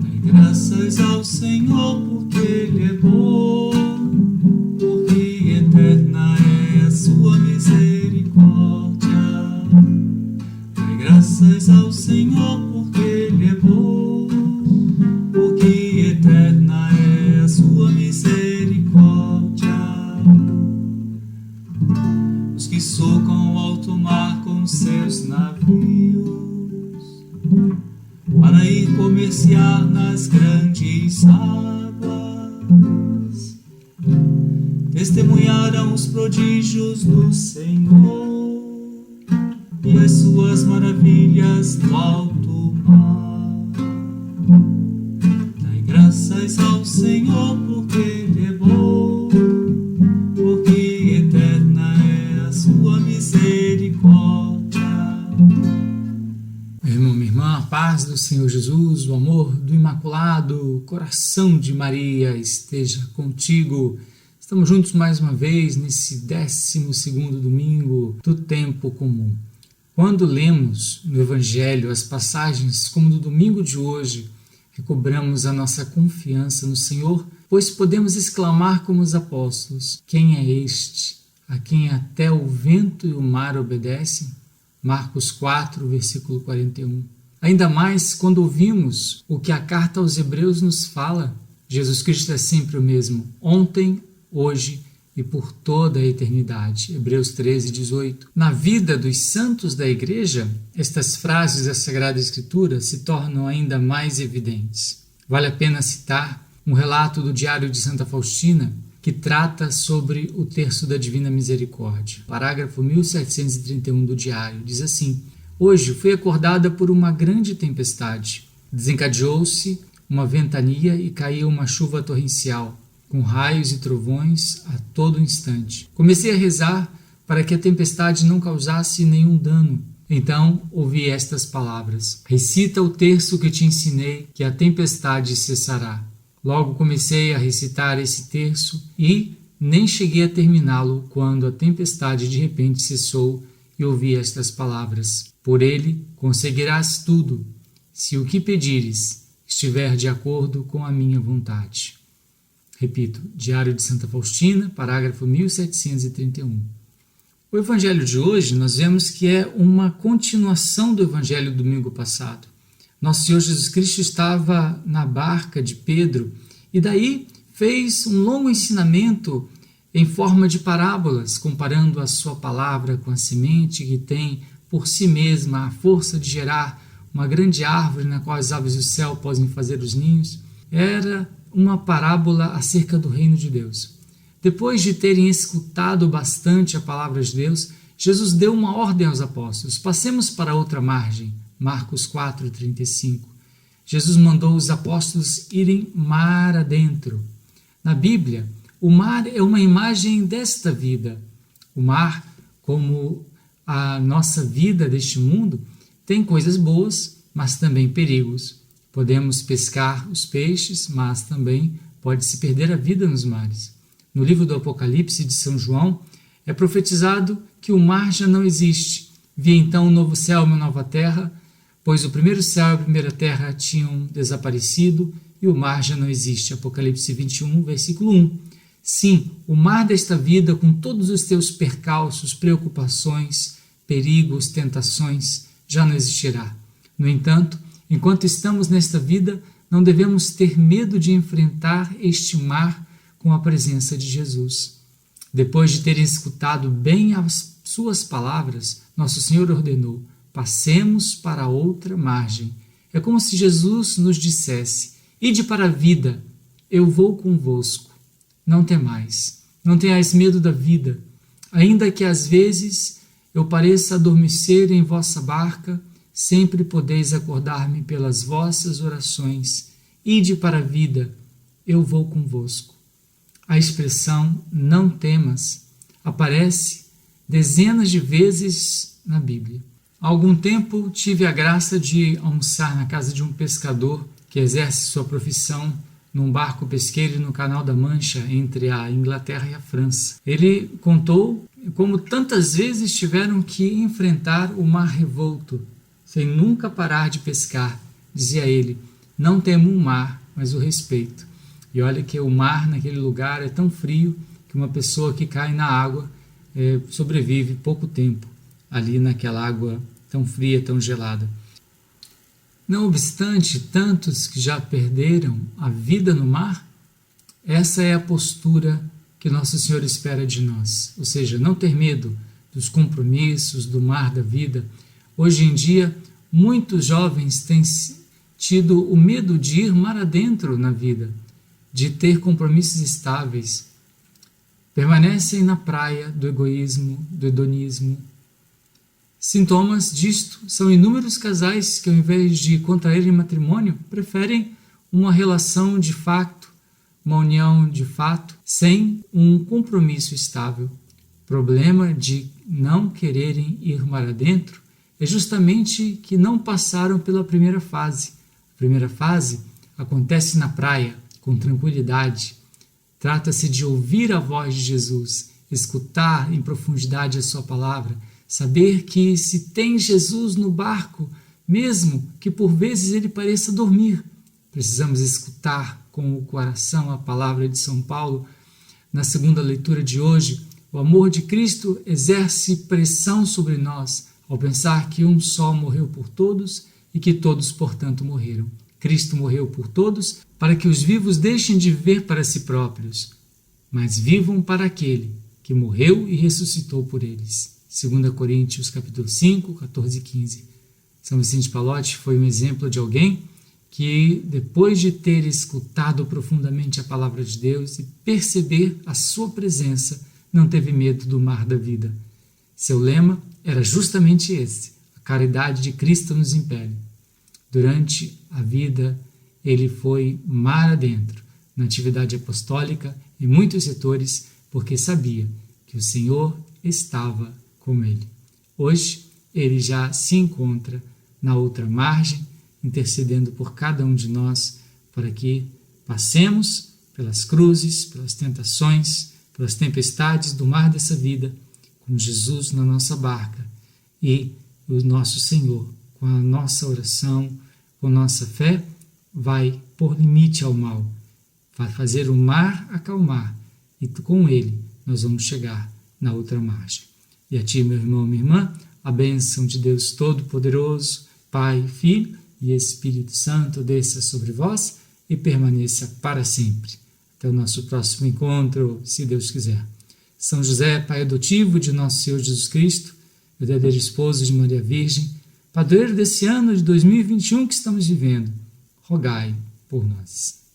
Dai graças ao Senhor porque Ele é bom, porque eterna é a sua misericórdia. Dai graças ao Senhor porque Ele é bom, porque eterna é a sua misericórdia. Os que socam o alto mar com seus navios, para ir comerciar nas grandes águas, testemunharam os prodígios do Senhor e as suas maravilhas no alto mar. Dai graças ao Senhor porque Ele é bom, porque eterna é a sua misericórdia. Meu irmão, minha irmã, a paz do Senhor Jesus, o amor do Imaculado Coração de Maria esteja contigo. Estamos juntos mais uma vez nesse 12º domingo do tempo comum. Quando lemos no Evangelho as passagens como do domingo de hoje, recobramos a nossa confiança no Senhor, pois podemos exclamar como os apóstolos: quem é este, a quem até o vento e o mar obedecem? Marcos 4, versículo 41. Ainda mais quando ouvimos o que a carta aos Hebreus nos fala. Jesus Cristo é sempre o mesmo, ontem, hoje e por toda a eternidade. Hebreus 13, 18. Na vida dos santos da Igreja, estas frases da Sagrada Escritura se tornam ainda mais evidentes. Vale a pena citar um relato do Diário de Santa Faustina, que trata sobre o terço da Divina Misericórdia. Parágrafo 1731 do diário diz assim: hoje fui acordada por uma grande tempestade. Desencadeou-se uma ventania e caiu uma chuva torrencial, com raios e trovões a todo instante. Comecei a rezar para que a tempestade não causasse nenhum dano. Então ouvi estas palavras: recita o terço que te ensinei, que a tempestade cessará. Logo comecei a recitar esse terço e nem cheguei a terminá-lo quando a tempestade de repente cessou e ouvi estas palavras: por ele conseguirás tudo, se o que pedires estiver de acordo com a minha vontade. Repito, Diário de Santa Faustina, parágrafo 1731. O Evangelho de hoje nós vemos que é uma continuação do Evangelho do domingo passado. Nosso Senhor Jesus Cristo estava na barca de Pedro e daí fez um longo ensinamento em forma de parábolas, comparando a sua palavra com a semente que tem por si mesma a força de gerar uma grande árvore na qual as aves do céu podem fazer os ninhos. Era uma parábola acerca do reino de Deus. Depois de terem escutado bastante a palavra de Deus, Jesus deu uma ordem aos apóstolos: passemos para outra margem. Marcos 4,35. Jesus mandou os apóstolos irem mar adentro. Na Bíblia, o mar é uma imagem desta vida. O mar, como a nossa vida deste mundo, tem coisas boas, mas também perigos. Podemos pescar os peixes, mas também pode-se perder a vida nos mares. No livro do Apocalipse de São João, é profetizado que o mar já não existe. Vi então um novo céu e uma nova terra, pois o primeiro céu e a primeira terra tinham desaparecido e o mar já não existe. Apocalipse 21, versículo 1. Sim, o mar desta vida, com todos os teus percalços, preocupações, perigos, tentações, já não existirá. No entanto, enquanto estamos nesta vida, não devemos ter medo de enfrentar este mar com a presença de Jesus. Depois de terem escutado bem as suas palavras, Nosso Senhor ordenou: passemos para outra margem. É como se Jesus nos dissesse: ide para a vida, eu vou convosco. Não temais, não tenhais medo da vida, ainda que às vezes eu pareça adormecer em vossa barca, sempre podeis acordar-me pelas vossas orações. Ide para a vida, eu vou convosco. A expressão não temas aparece dezenas de vezes na Bíblia. Há algum tempo tive a graça de almoçar na casa de um pescador que exerce sua profissão num barco pesqueiro no Canal da Mancha, entre a Inglaterra e a França. Ele contou como tantas vezes tiveram que enfrentar o mar revolto, sem nunca parar de pescar, dizia ele, não temo o mar, mas o respeito. E olha que o mar naquele lugar é tão frio que uma pessoa que cai na água sobrevive pouco tempo ali naquela água tão fria, tão gelada. Não obstante tantos que já perderam a vida no mar, essa é a postura que Nosso Senhor espera de nós, ou seja, não ter medo dos compromissos, do mar da vida. Hoje em dia, muitos jovens têm tido o medo de ir mar adentro na vida, de ter compromissos estáveis. Permanecem na praia do egoísmo, do hedonismo. Sintomas disto são inúmeros casais que, ao invés de contraírem matrimônio, preferem uma relação de facto, uma união de fato, sem um compromisso estável. O problema de não quererem ir mar adentro é justamente que não passaram pela primeira fase. A primeira fase acontece na praia, com tranquilidade. Trata-se de ouvir a voz de Jesus, escutar em profundidade a sua palavra, saber que se tem Jesus no barco, mesmo que por vezes ele pareça dormir, precisamos escutar com o coração a palavra de São Paulo. Na segunda leitura de hoje, o amor de Cristo exerce pressão sobre nós ao pensar que um só morreu por todos e que todos, portanto, morreram. Cristo morreu por todos para que os vivos deixem de viver para si próprios, mas vivam para aquele que morreu e ressuscitou por eles. 2 Coríntios capítulo 5, 14 e 15. São Vicente Pallotti foi um exemplo de alguém que, depois de ter escutado profundamente a palavra de Deus e perceber a sua presença, não teve medo do mar da vida. Seu lema era justamente esse: a caridade de Cristo nos impele. Durante a vida, ele foi mar adentro, na atividade apostólica, em muitos setores, porque sabia que o Senhor estava com ele. Hoje, ele já se encontra na outra margem, intercedendo por cada um de nós, para que passemos pelas cruzes, pelas tentações, pelas tempestades do mar dessa vida, com Jesus na nossa barca e o nosso Senhor, com a nossa oração, com nossa fé, vai pôr limite ao mal, vai fazer o mar acalmar e com ele nós vamos chegar na outra margem. E a ti, meu irmão, minha irmã, a bênção de Deus Todo-Poderoso, Pai, Filho e Espírito Santo desça sobre vós e permaneça para sempre. Até o nosso próximo encontro, se Deus quiser. São José, Pai adotivo de nosso Senhor Jesus Cristo, verdadeiro esposo de Maria Virgem, padroeiro desse ano de 2021 que estamos vivendo, rogai por nós.